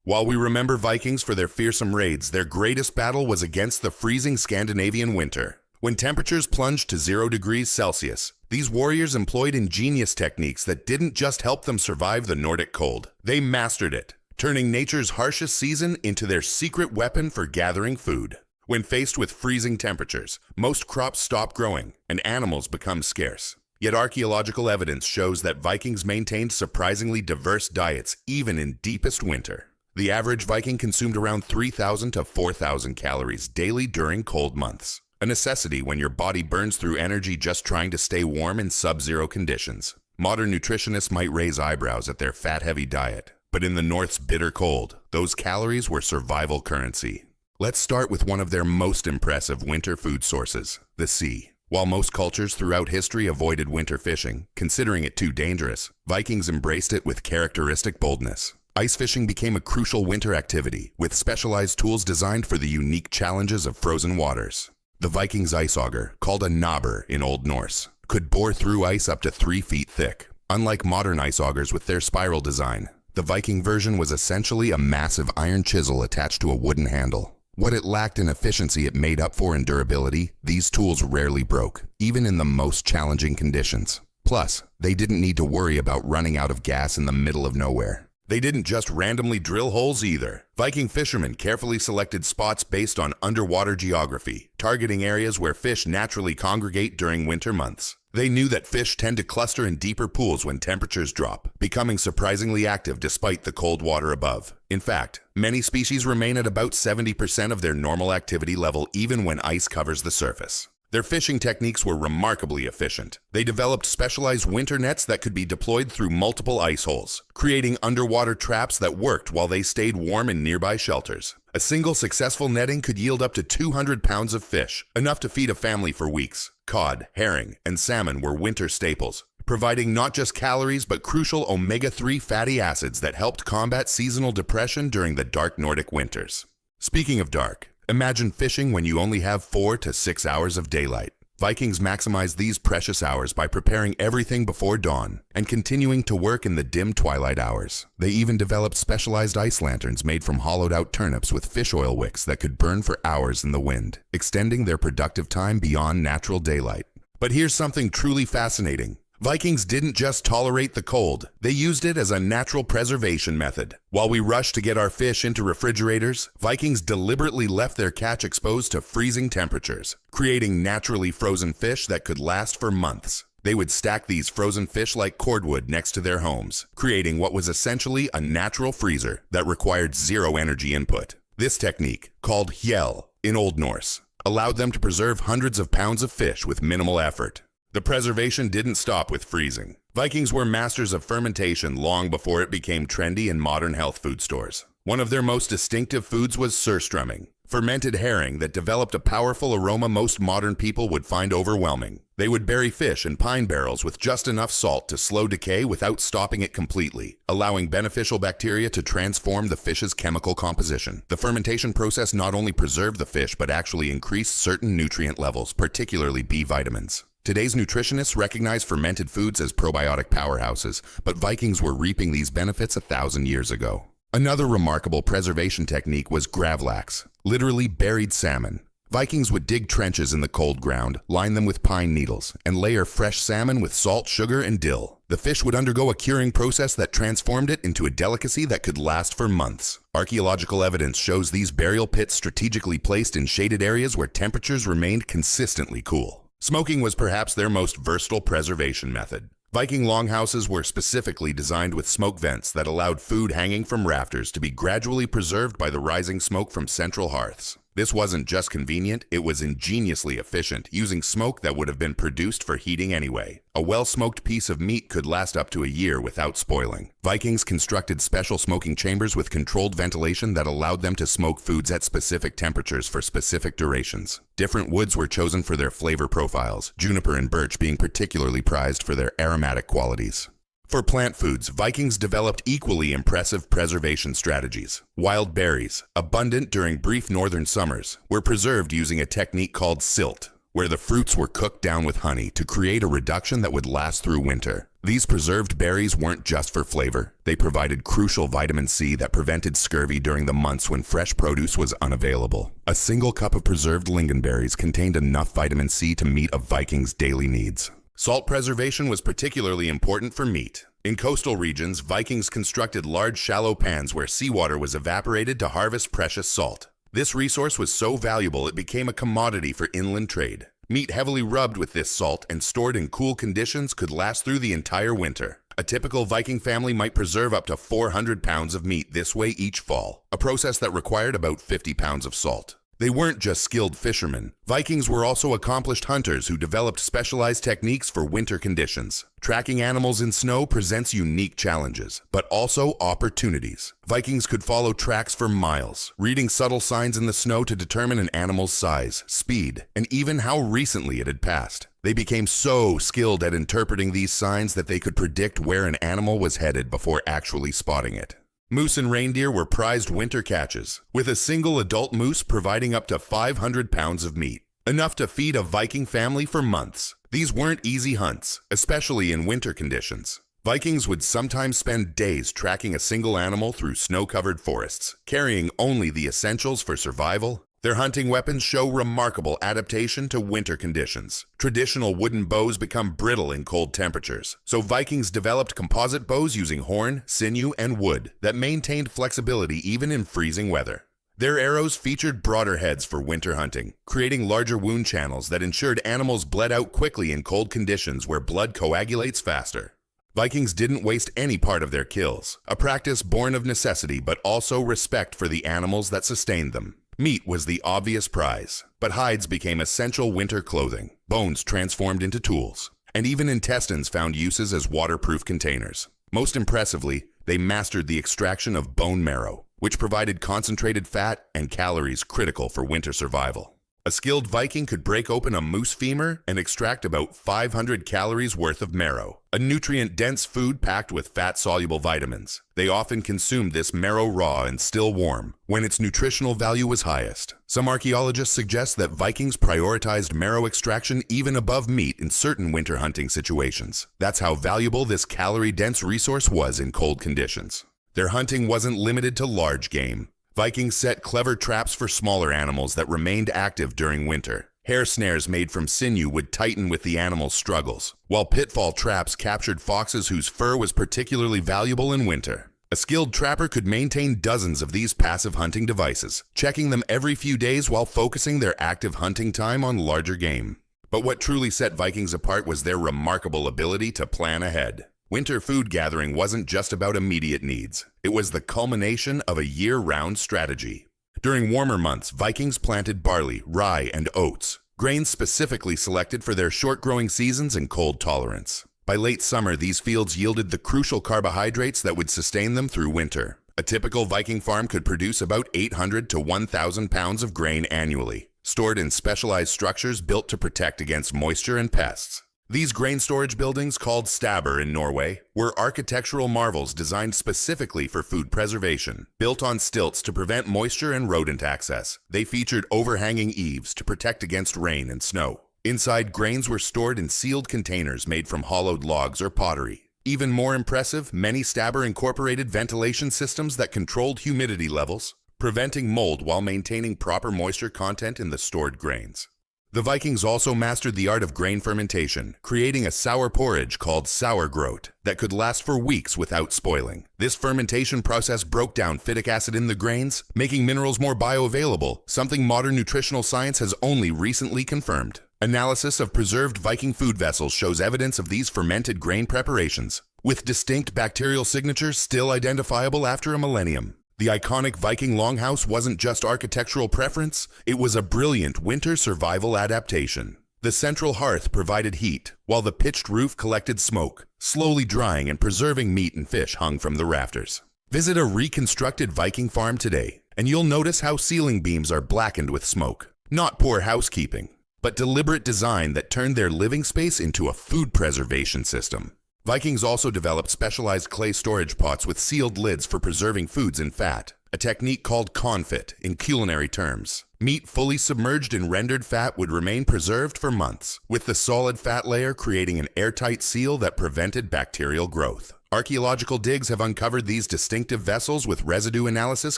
While we remember Vikings for their fearsome raids, their greatest battle was against the freezing Scandinavian winter. When temperatures plunged to 0 degrees Celsius, these warriors employed ingenious techniques that didn't just help them survive the Nordic cold. They mastered it, turning nature's harshest season into their secret weapon for gathering food. When faced with freezing temperatures, most crops stop growing and animals become scarce. Yet archaeological evidence shows that Vikings maintained surprisingly diverse diets even in deepest winter. The average Viking consumed around 3,000 to 4,000 calories daily during cold months, a necessity when your body burns through energy just trying to stay warm in sub-zero conditions. Modern nutritionists might raise eyebrows at their fat-heavy diet, but in the North's bitter cold, those calories were survival currency. Let's start with one of their most impressive winter food sources, the sea. While most cultures throughout history avoided winter fishing, considering it too dangerous, Vikings embraced it with characteristic boldness. Ice fishing became a crucial winter activity, with specialized tools designed for the unique challenges of frozen waters. The Vikings' ice auger, called a nábr in Old Norse, could bore through ice up to 3 feet thick. Unlike modern ice augers with their spiral design, the Viking version was essentially a massive iron chisel attached to a wooden handle. What it lacked in efficiency it made up for in durability. These tools rarely broke, even in the most challenging conditions. Plus, they didn't need to worry about running out of gas in the middle of nowhere. They didn't just randomly drill holes either. Viking fishermen carefully selected spots based on underwater geography, targeting areas where fish naturally congregate during winter months. They knew that fish tend to cluster in deeper pools when temperatures drop, becoming surprisingly active despite the cold water above. In fact, many species remain at about 70% of their normal activity level even when ice covers the surface. Their fishing techniques were remarkably efficient. They developed specialized winter nets that could be deployed through multiple ice holes, creating underwater traps that worked while they stayed warm in nearby shelters. A single successful netting could yield up to 200 pounds of fish, enough to feed a family for weeks. Cod, herring, and salmon were winter staples, providing not just calories but crucial omega-3 fatty acids that helped combat seasonal depression during the dark Nordic winters. Speaking of dark, imagine fishing when you only have 4 to 6 hours of daylight. Vikings maximized these precious hours by preparing everything before dawn and continuing to work in the dim twilight hours. They even developed specialized ice lanterns made from hollowed-out turnips with fish oil wicks that could burn for hours in the wind, extending their productive time beyond natural daylight. But here's something truly fascinating. Vikings didn't just tolerate the cold, they used it as a natural preservation method. While we rushed to get our fish into refrigerators, Vikings deliberately left their catch exposed to freezing temperatures, creating naturally frozen fish that could last for months. They would stack these frozen fish like cordwood next to their homes, creating what was essentially a natural freezer that required zero energy input. This technique, called hjell in Old Norse, allowed them to preserve hundreds of pounds of fish with minimal effort. The preservation didn't stop with freezing. Vikings were masters of fermentation long before it became trendy in modern health food stores. One of their most distinctive foods was surströmming, fermented herring that developed a powerful aroma most modern people would find overwhelming. They would bury fish in pine barrels with just enough salt to slow decay without stopping it completely, allowing beneficial bacteria to transform the fish's chemical composition. The fermentation process not only preserved the fish but actually increased certain nutrient levels, particularly B vitamins. Today's nutritionists recognize fermented foods as probiotic powerhouses, but Vikings were reaping these benefits 1,000 years ago. Another remarkable preservation technique was gravlax, literally buried salmon. Vikings would dig trenches in the cold ground, line them with pine needles, and layer fresh salmon with salt, sugar, and dill. The fish would undergo a curing process that transformed it into a delicacy that could last for months. Archaeological evidence shows these burial pits strategically placed in shaded areas where temperatures remained consistently cool. Smoking was perhaps their most versatile preservation method. Viking longhouses were specifically designed with smoke vents that allowed food hanging from rafters to be gradually preserved by the rising smoke from central hearths. This wasn't just convenient, it was ingeniously efficient, using smoke that would have been produced for heating anyway. A well-smoked piece of meat could last up to a year without spoiling. Vikings constructed special smoking chambers with controlled ventilation that allowed them to smoke foods at specific temperatures for specific durations. Different woods were chosen for their flavor profiles, juniper and birch being particularly prized for their aromatic qualities. For plant foods, Vikings developed equally impressive preservation strategies. Wild berries, abundant during brief northern summers, were preserved using a technique called silt. where the fruits were cooked down with honey to create a reduction that would last through winter. These preserved berries weren't just for flavor. They provided crucial vitamin C that prevented scurvy during the months when fresh produce was unavailable. A single cup of preserved lingonberries contained enough vitamin C to meet a Viking's daily needs. Salt preservation was particularly important for meat. In coastal regions, Vikings constructed large shallow pans where seawater was evaporated to harvest precious salt. This resource was so valuable it became a commodity for inland trade. Meat heavily rubbed with this salt and stored in cool conditions could last through the entire winter. A typical Viking family might preserve up to 400 pounds of meat this way each fall, a process that required about 50 pounds of salt. They weren't just skilled fishermen. Vikings were also accomplished hunters who developed specialized techniques for winter conditions. Tracking animals in snow presents unique challenges, but also opportunities. Vikings could follow tracks for miles, reading subtle signs in the snow to determine an animal's size, speed, and even how recently it had passed. They became so skilled at interpreting these signs that they could predict where an animal was headed before actually spotting it. Moose and reindeer were prized winter catches, with a single adult moose providing up to 500 pounds of meat, enough to feed a Viking family for months. These weren't easy hunts, especially in winter conditions. Vikings would sometimes spend days tracking a single animal through snow-covered forests, carrying only the essentials for survival. Their hunting weapons show remarkable adaptation to winter conditions. Traditional wooden bows become brittle in cold temperatures, so Vikings developed composite bows using horn, sinew, and wood that maintained flexibility even in freezing weather. Their arrows featured broader heads for winter hunting, creating larger wound channels that ensured animals bled out quickly in cold conditions where blood coagulates faster. Vikings didn't waste any part of their kills, a practice born of necessity but also respect for the animals that sustained them. Meat was the obvious prize, but hides became essential winter clothing, bones transformed into tools, and even intestines found uses as waterproof containers. Most impressively, they mastered the extraction of bone marrow, which provided concentrated fat and calories critical for winter survival. A skilled Viking could break open a moose femur and extract about 500 calories worth of marrow, a nutrient-dense food packed with fat-soluble vitamins. They often consumed this marrow raw and still warm, when its nutritional value was highest. Some archaeologists suggest that Vikings prioritized marrow extraction even above meat in certain winter hunting situations. That's how valuable this calorie-dense resource was in cold conditions. Their hunting wasn't limited to large game. Vikings set clever traps for smaller animals that remained active during winter. Hair snares made from sinew would tighten with the animal's struggles, while pitfall traps captured foxes whose fur was particularly valuable in winter. A skilled trapper could maintain dozens of these passive hunting devices, checking them every few days while focusing their active hunting time on larger game. But what truly set Vikings apart was their remarkable ability to plan ahead. Winter food gathering wasn't just about immediate needs. It was the culmination of a year-round strategy. During warmer months, Vikings planted barley, rye, and oats, grains specifically selected for their short-growing seasons and cold tolerance. By late summer, these fields yielded the crucial carbohydrates that would sustain them through winter. A typical Viking farm could produce about 800 to 1,000 pounds of grain annually, stored in specialized structures built to protect against moisture and pests. These grain storage buildings, called nábr in Norway, were architectural marvels designed specifically for food preservation. Built on stilts to prevent moisture and rodent access, they featured overhanging eaves to protect against rain and snow. Inside, grains were stored in sealed containers made from hollowed logs or pottery. Even more impressive, many nábr incorporated ventilation systems that controlled humidity levels, preventing mold while maintaining proper moisture content in the stored grains. The Vikings also mastered the art of grain fermentation, creating a sour porridge called sauergrøt that could last for weeks without spoiling. This fermentation process broke down phytic acid in the grains, making minerals more bioavailable, something modern nutritional science has only recently confirmed. Analysis of preserved Viking food vessels shows evidence of these fermented grain preparations, with distinct bacterial signatures still identifiable after a millennium. The iconic Viking longhouse wasn't just architectural preference, it was a brilliant winter survival adaptation. The central hearth provided heat, while the pitched roof collected smoke, slowly drying and preserving meat and fish hung from the rafters. Visit a reconstructed Viking farm today, and you'll notice how ceiling beams are blackened with smoke. Not poor housekeeping, but deliberate design that turned their living space into a food preservation system. Vikings also developed specialized clay storage pots with sealed lids for preserving foods in fat, a technique called confit in culinary terms. Meat fully submerged in rendered fat would remain preserved for months, with the solid fat layer creating an airtight seal that prevented bacterial growth. Archaeological digs have uncovered these distinctive vessels with residue analysis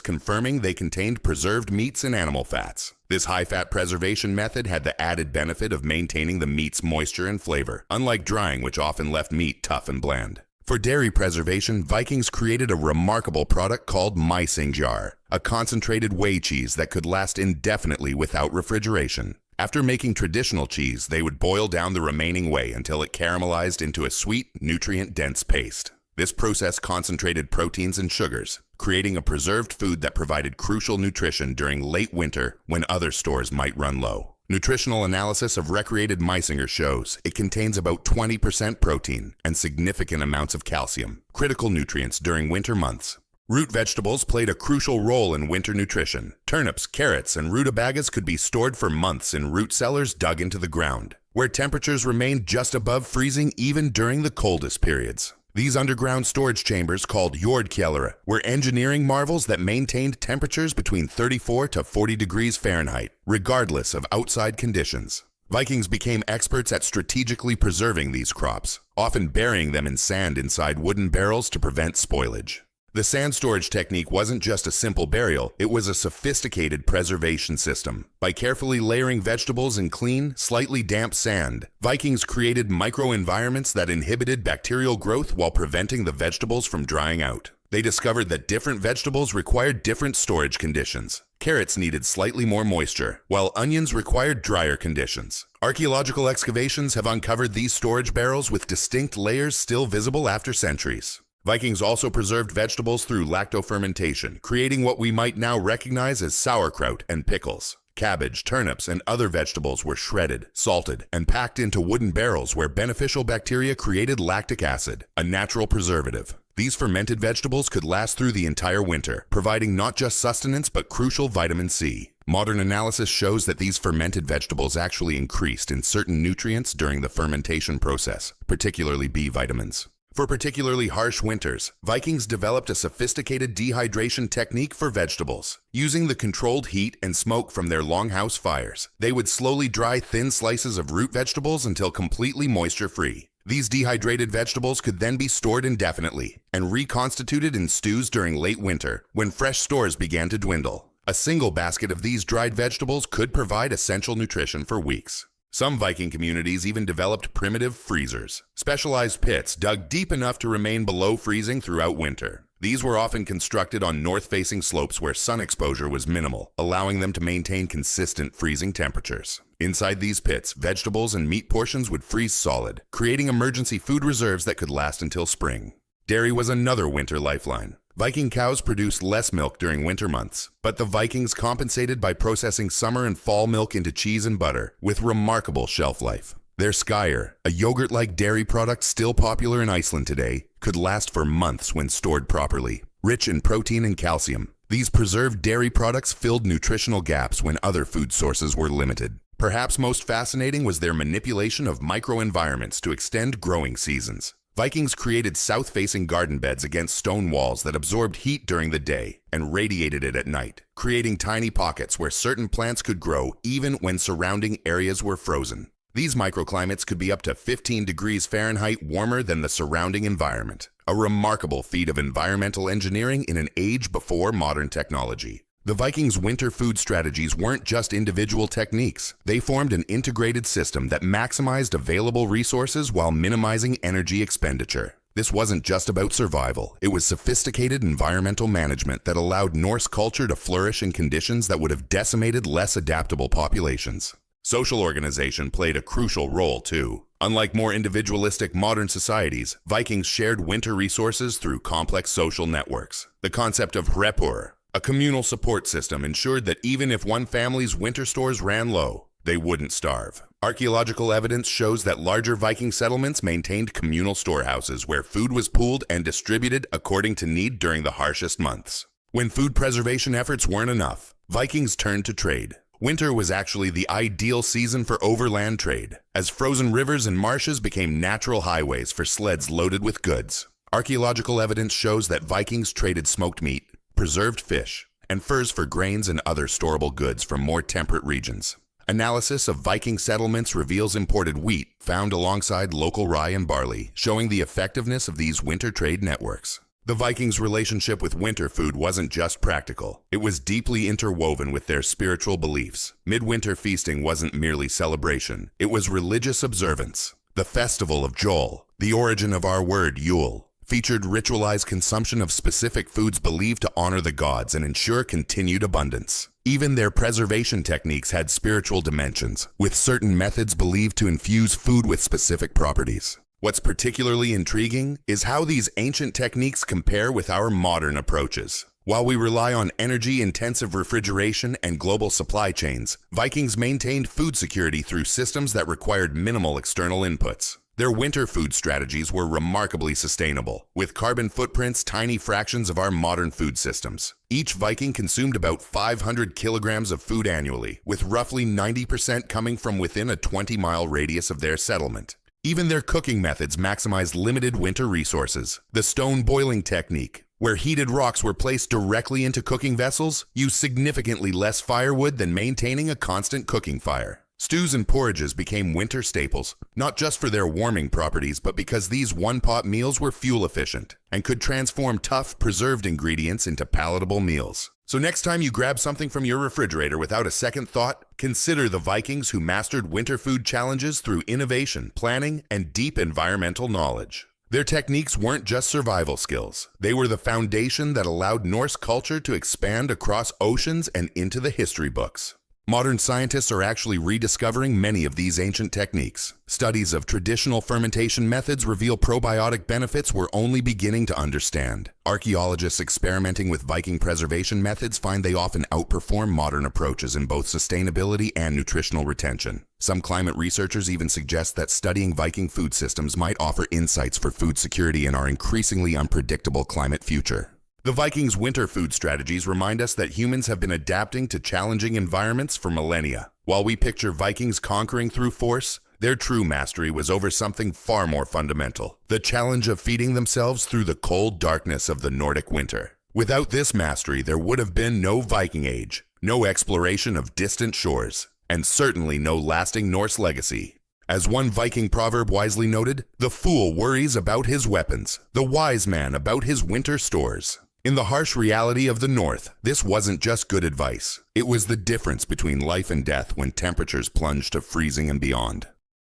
confirming they contained preserved meats and animal fats. This high-fat preservation method had the added benefit of maintaining the meat's moisture and flavor, unlike drying, which often left meat tough and bland. For dairy preservation, Vikings created a remarkable product called mysingr, a concentrated whey cheese that could last indefinitely without refrigeration. After making traditional cheese, they would boil down the remaining whey until it caramelized into a sweet, nutrient-dense paste. This process concentrated proteins and sugars, creating a preserved food that provided crucial nutrition during late winter when other stores might run low. Nutritional analysis of recreated mysingr shows it contains about 20% protein and significant amounts of calcium, critical nutrients during winter months. Root vegetables played a crucial role in winter nutrition. Turnips, carrots, and rutabagas could be stored for months in root cellars dug into the ground, where temperatures remained just above freezing even during the coldest periods. These underground storage chambers, called hjell, were engineering marvels that maintained temperatures between 34 to 40 degrees Fahrenheit, regardless of outside conditions. Vikings became experts at strategically preserving these crops, often burying them in sand inside wooden barrels to prevent spoilage. The sand storage technique wasn't just a simple burial, it was a sophisticated preservation system. By carefully layering vegetables in clean, slightly damp sand, Vikings created microenvironments that inhibited bacterial growth while preventing the vegetables from drying out. They discovered that different vegetables required different storage conditions. Carrots needed slightly more moisture, while onions required drier conditions. Archaeological excavations have uncovered these storage barrels with distinct layers still visible after centuries. Vikings also preserved vegetables through lactofermentation, creating what we might now recognize as sauerkraut and pickles. Cabbage, turnips, and other vegetables were shredded, salted, and packed into wooden barrels where beneficial bacteria created lactic acid, a natural preservative. These fermented vegetables could last through the entire winter, providing not just sustenance but crucial vitamin C. Modern analysis shows that these fermented vegetables actually increased in certain nutrients during the fermentation process, particularly B vitamins. For particularly harsh winters, Vikings developed a sophisticated dehydration technique for vegetables. Using the controlled heat and smoke from their longhouse fires, they would slowly dry thin slices of root vegetables until completely moisture-free. These dehydrated vegetables could then be stored indefinitely and reconstituted in stews during late winter when fresh stores began to dwindle. A single basket of these dried vegetables could provide essential nutrition for weeks. Some Viking communities even developed primitive freezers, specialized pits dug deep enough to remain below freezing throughout winter. These were often constructed on north-facing slopes where sun exposure was minimal, allowing them to maintain consistent freezing temperatures. Inside these pits, vegetables and meat portions would freeze solid, creating emergency food reserves that could last until spring. Dairy was another winter lifeline. Viking cows produced less milk during winter months, but the Vikings compensated by processing summer and fall milk into cheese and butter, with remarkable shelf life. Their skyr, a yogurt-like dairy product still popular in Iceland today, could last for months when stored properly. Rich in protein and calcium, these preserved dairy products filled nutritional gaps when other food sources were limited. Perhaps most fascinating was their manipulation of microenvironments to extend growing seasons. Vikings created south-facing garden beds against stone walls that absorbed heat during the day and radiated it at night, creating tiny pockets where certain plants could grow even when surrounding areas were frozen. These microclimates could be up to 15 degrees Fahrenheit warmer than the surrounding environment, a remarkable feat of environmental engineering in an age before modern technology. The Vikings' winter food strategies weren't just individual techniques. They formed an integrated system that maximized available resources while minimizing energy expenditure. This wasn't just about survival. It was sophisticated environmental management that allowed Norse culture to flourish in conditions that would have decimated less adaptable populations. Social organization played a crucial role too. Unlike more individualistic modern societies, Vikings shared winter resources through complex social networks. The concept of hreppur, a communal support system, ensured that even if one family's winter stores ran low, they wouldn't starve. Archaeological evidence shows that larger Viking settlements maintained communal storehouses where food was pooled and distributed according to need during the harshest months. When food preservation efforts weren't enough, Vikings turned to trade. Winter was actually the ideal season for overland trade, as frozen rivers and marshes became natural highways for sleds loaded with goods. Archaeological evidence shows that Vikings traded smoked meat, preserved fish, and furs for grains and other storable goods from more temperate regions. Analysis of Viking settlements reveals imported wheat found alongside local rye and barley, showing the effectiveness of these winter trade networks. The Vikings' relationship with winter food wasn't just practical. It was deeply interwoven with their spiritual beliefs. Midwinter feasting wasn't merely celebration. It was religious observance. The festival of hjell, the origin of our word Yule, featured ritualized consumption of specific foods believed to honor the gods and ensure continued abundance. Even their preservation techniques had spiritual dimensions, with certain methods believed to infuse food with specific properties. What's particularly intriguing is how these ancient techniques compare with our modern approaches. While we rely on energy-intensive refrigeration and global supply chains, Vikings maintained food security through systems that required minimal external inputs. Their winter food strategies were remarkably sustainable, with carbon footprints tiny fractions of our modern food systems. Each Viking consumed about 500 kilograms of food annually, with roughly 90% coming from within a 20-mile radius of their settlement. Even their cooking methods maximized limited winter resources. The stone boiling technique, where heated rocks were placed directly into cooking vessels, used significantly less firewood than maintaining a constant cooking fire. Stews and porridges became winter staples, not just for their warming properties, but because these one-pot meals were fuel efficient and could transform tough, preserved ingredients into palatable meals. So next time you grab something from your refrigerator without a second thought, consider the Vikings who mastered winter food challenges through innovation, planning, and deep environmental knowledge. Their techniques weren't just survival skills. They were the foundation that allowed Norse culture to expand across oceans and into the history books. Modern scientists are actually rediscovering many of these ancient techniques. Studies of traditional fermentation methods reveal probiotic benefits we're only beginning to understand. Archaeologists experimenting with Viking preservation methods find they often outperform modern approaches in both sustainability and nutritional retention. Some climate researchers even suggest that studying Viking food systems might offer insights for food security in our increasingly unpredictable climate future. The Vikings' winter food strategies remind us that humans have been adapting to challenging environments for millennia. While we picture Vikings conquering through force, their true mastery was over something far more fundamental: the challenge of feeding themselves through the cold darkness of the Nordic winter. Without this mastery, there would have been no Viking Age, no exploration of distant shores, and certainly no lasting Norse legacy. As one Viking proverb wisely noted, "The fool worries about his weapons, the wise man about his winter stores." In the harsh reality of the North, this wasn't just good advice. It was the difference between life and death when temperatures plunged to freezing and beyond.